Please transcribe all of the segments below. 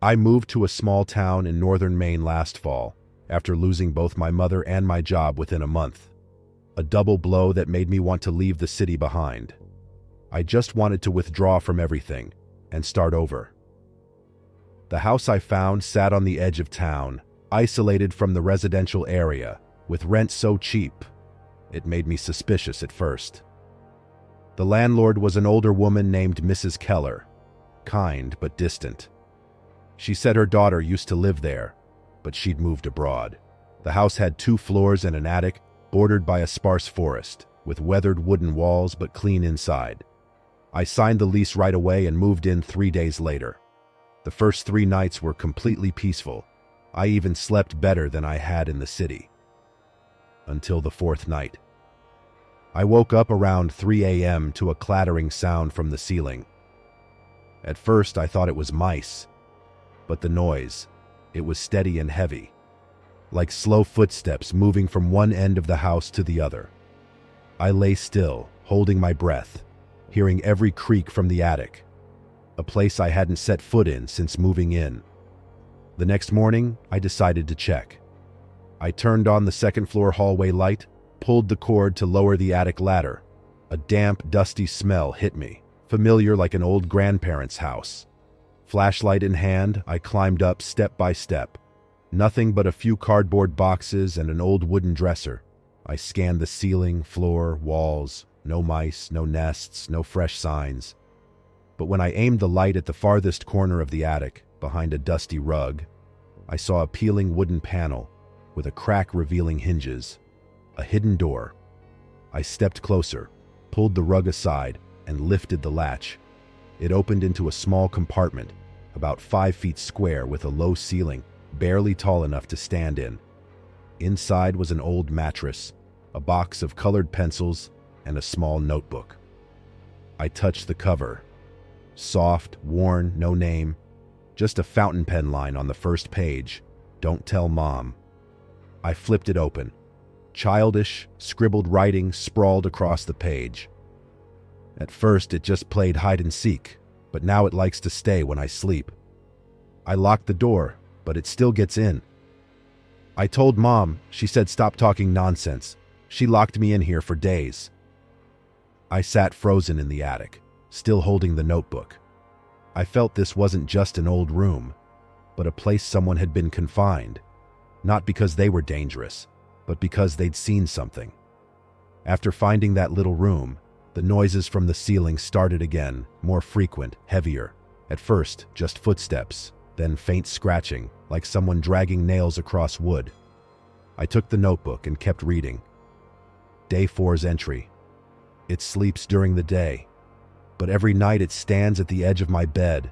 I moved to a small town in northern Maine last fall, after losing both my mother and my job within a month. A double blow that made me want to leave the city behind. I just wanted to withdraw from everything and start over. The house I found sat on the edge of town, isolated from the residential area, with rent so cheap. It made me suspicious at first. The landlord was an older woman named Mrs. Keller, kind but distant. She said her daughter used to live there, but she'd moved abroad. The house had 2 floors and an attic, bordered by a sparse forest, with weathered wooden walls but clean inside. I signed the lease right away and moved in 3 days later. The first 3 nights were completely peaceful. I even slept better than I had in the city. Until the 4th night. I woke up around 3 a.m. to a clattering sound from the ceiling. At first I thought it was mice, but the noise, it was steady and heavy, like slow footsteps moving from one end of the house to the other. I lay still, holding my breath, hearing every creak from the attic, a place I hadn't set foot in since moving in. The next morning, I decided to check. I turned on the second-floor hallway light, pulled the cord to lower the attic ladder. A damp, dusty smell hit me, familiar like an old grandparent's house. Flashlight in hand, I climbed up step by step. Nothing but a few cardboard boxes and an old wooden dresser. I scanned the ceiling, floor, walls. No mice, no nests, no fresh signs. But when I aimed the light at the farthest corner of the attic, behind a dusty rug, I saw a peeling wooden panel with a crack revealing hinges. A hidden door. I stepped closer, pulled the rug aside, and lifted the latch. It opened into a small compartment, about 5 feet square with a low ceiling, barely tall enough to stand in. Inside was an old mattress, a box of colored pencils, and a small notebook. I touched the cover. Soft, worn, no name, just a fountain pen line on the first page. Don't tell Mom. I flipped it open. Childish, scribbled writing sprawled across the page. At first it just played hide and seek, but now it likes to stay when I sleep. I locked the door, but it still gets in. I told Mom, she said stop talking nonsense. She locked me in here for days. I sat frozen in the attic, still holding the notebook. I felt this wasn't just an old room, but a place someone had been confined, not because they were dangerous, but because they'd seen something. After finding that little room, the noises from the ceiling started again, more frequent, heavier. At first, just footsteps, then faint scratching, like someone dragging nails across wood. I took the notebook and kept reading. Day 4's entry. It sleeps during the day, but every night it stands at the edge of my bed.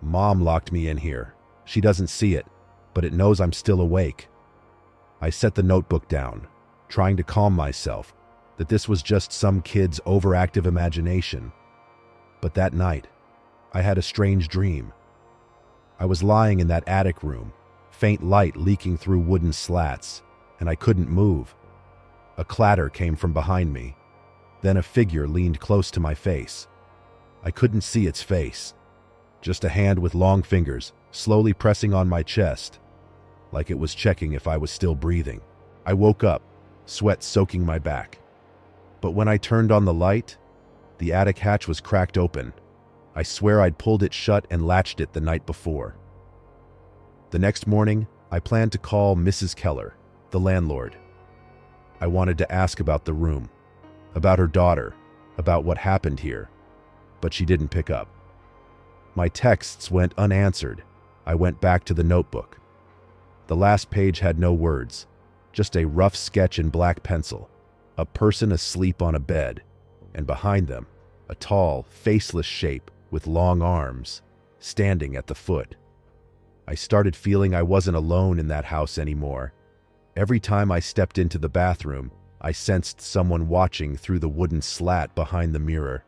Mom locked me in here. She doesn't see it, but it knows I'm still awake. I set the notebook down, trying to calm myself, that this was just some kid's overactive imagination. But that night, I had a strange dream. I was lying in that attic room, faint light leaking through wooden slats, and I couldn't move. A clatter came from behind me. Then a figure leaned close to my face. I couldn't see its face, just a hand with long fingers, slowly pressing on my chest, like it was checking if I was still breathing. I woke up, sweat soaking my back. But when I turned on the light, the attic hatch was cracked open. I swear I'd pulled it shut and latched it the night before. The next morning, I planned to call Mrs. Keller, the landlord. I wanted to ask about the room, about her daughter, about what happened here, but she didn't pick up. My texts went unanswered. I went back to the notebook. The last page had no words, just a rough sketch in black pencil, a person asleep on a bed, and behind them, a tall, faceless shape with long arms, standing at the foot. I started feeling I wasn't alone in that house anymore. Every time I stepped into the bathroom, I sensed someone watching through the wooden slat behind the mirror.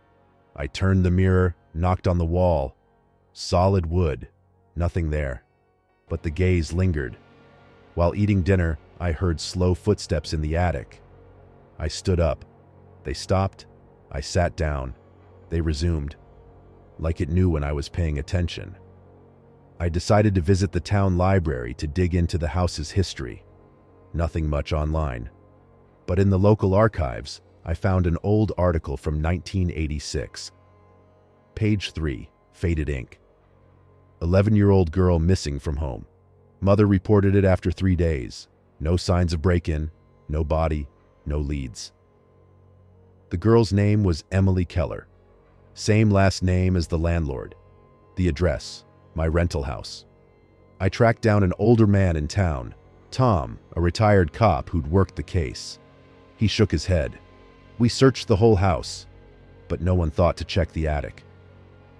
I turned the mirror, knocked on the wall. Solid wood, nothing there. But the gaze lingered. While eating dinner, I heard slow footsteps in the attic. I stood up. They stopped. I sat down. They resumed, like it knew when I was paying attention. I decided to visit the town library to dig into the house's history. Nothing much online. But in the local archives, I found an old article from 1986. Page 3, faded ink. 11-year-old girl missing from home. Mother reported it after 3 days. No signs of break-in, no body, no leads. The girl's name was Emily Keller. Same last name as the landlord. The address, my rental house. I tracked down an older man in town, Tom, a retired cop who'd worked the case. He shook his head. We searched the whole house, but no one thought to check the attic.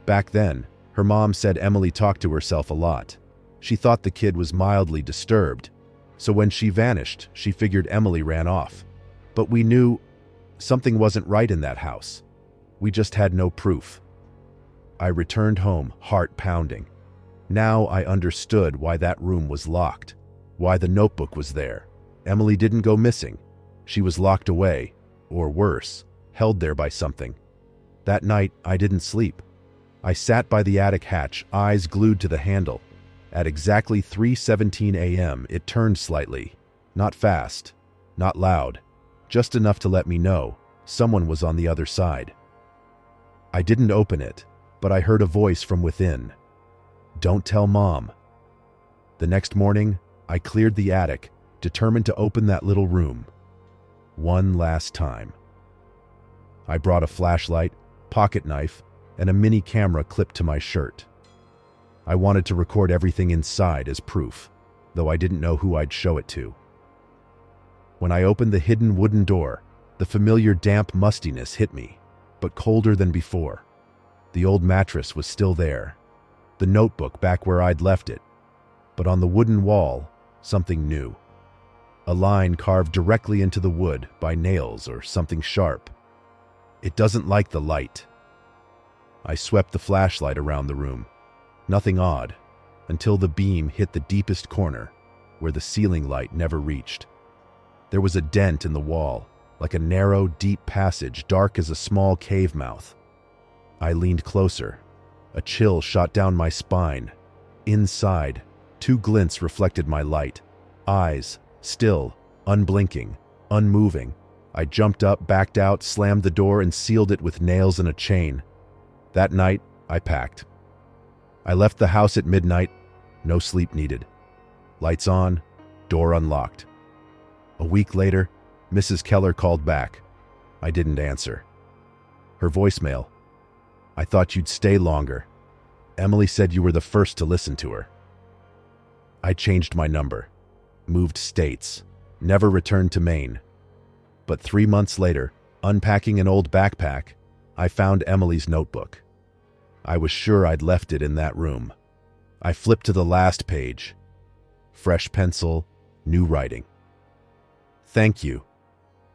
Back then, her mom said Emily talked to herself a lot. She thought the kid was mildly disturbed, so when she vanished, she figured Emily ran off. But we knew something wasn't right in that house. We just had no proof. I returned home, heart pounding. Now I understood why that room was locked, why the notebook was there. Emily didn't go missing. She was locked away, or worse, held there by something. That night, I didn't sleep. I sat by the attic hatch, eyes glued to the handle. At exactly 3:17 a.m., it turned slightly. Not fast, not loud, just enough to let me know someone was on the other side. I didn't open it, but I heard a voice from within. Don't tell Mom. The next morning, I cleared the attic, determined to open that little room. One last time. I brought a flashlight, pocket knife, and a mini camera clipped to my shirt. I wanted to record everything inside as proof, though I didn't know who I'd show it to. When I opened the hidden wooden door, the familiar damp mustiness hit me, but colder than before. The old mattress was still there, the notebook back where I'd left it, but on the wooden wall, something new. A line carved directly into the wood by nails or something sharp. It doesn't like the light. I swept the flashlight around the room. Nothing odd, until the beam hit the deepest corner, where the ceiling light never reached. There was a dent in the wall, like a narrow, deep passage, dark as a small cave mouth. I leaned closer. A chill shot down my spine. Inside, 2 glints reflected my light. Eyes, still, unblinking, unmoving. I jumped up, backed out, slammed the door, and sealed it with nails and a chain. That night, I packed. I left the house at midnight, no sleep needed. Lights on, door unlocked. A week later, Mrs. Keller called back. I didn't answer. Her voicemail. I thought you'd stay longer. Emily said you were the first to listen to her. I changed my number, moved states, never returned to Maine. But 3 months later, unpacking an old backpack, I found Emily's notebook. I was sure I'd left it in that room. I flipped to the last page. Fresh pencil, new writing. Thank you.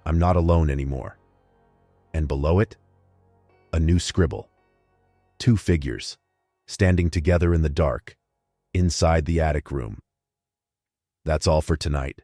I'm not alone anymore. And below it, a new scribble. 2 figures, standing together in the dark, inside the attic room. That's all for tonight.